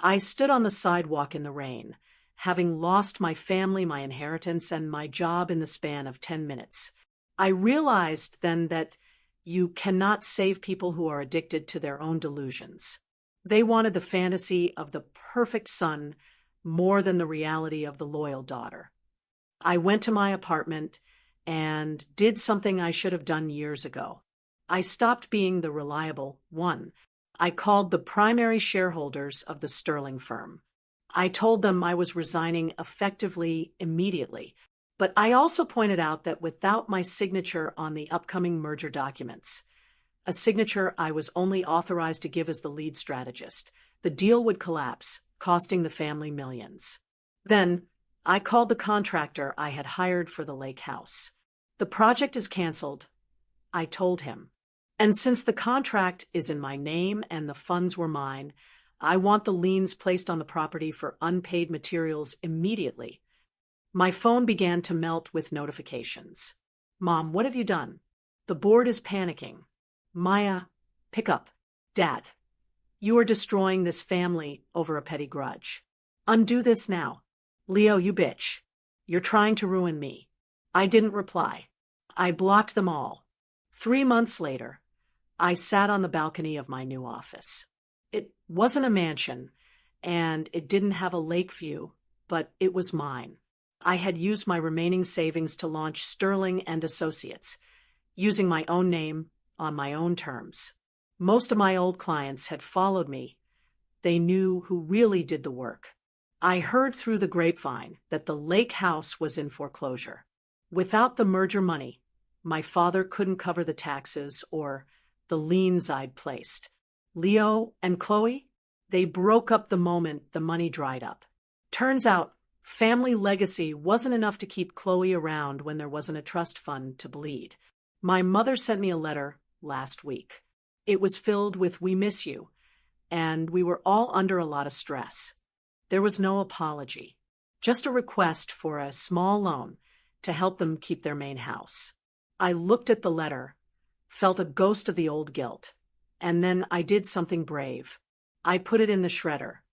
I stood on the sidewalk in the rain, having lost my family, my inheritance, and my job in the span of 10 minutes. I realized then that you cannot save people who are addicted to their own delusions. They wanted the fantasy of the perfect son more than the reality of the loyal daughter. I went to my apartment and did something I should have done years ago. I stopped being the reliable one. I called the primary shareholders of the Sterling firm. I told them I was resigning effectively immediately, but I also pointed out that without my signature on the upcoming merger documents, a signature I was only authorized to give as the lead strategist, the deal would collapse, costing the family millions. Then, I called the contractor I had hired for the lake house. The project is canceled, I told him. And since the contract is in my name and the funds were mine, I want the liens placed on the property for unpaid materials immediately. My phone began to melt with notifications. Mom, what have you done? The board is panicking. Maya, pick up. Dad, you are destroying this family over a petty grudge. Undo this now. Leo, you bitch. You're trying to ruin me. I didn't reply. I blocked them all. 3 months later, I sat on the balcony of my new office. It wasn't a mansion, and it didn't have a lake view, but it was mine. I had used my remaining savings to launch Sterling and Associates, using my own name on my own terms. Most of my old clients had followed me. They knew who really did the work. I heard through the grapevine that the lake house was in foreclosure. Without the merger money, my father couldn't cover the taxes or the liens I'd placed. Leo and Chloe, they broke up the moment the money dried up. Turns out, family legacy wasn't enough to keep Chloe around when there wasn't a trust fund to bleed. My mother sent me a letter last week. It was filled with "We miss you," and we were all under a lot of stress. There was no apology, just a request for a small loan to help them keep their main house. I looked at the letter, felt a ghost of the old guilt, and then I did something brave. I put it in the shredder.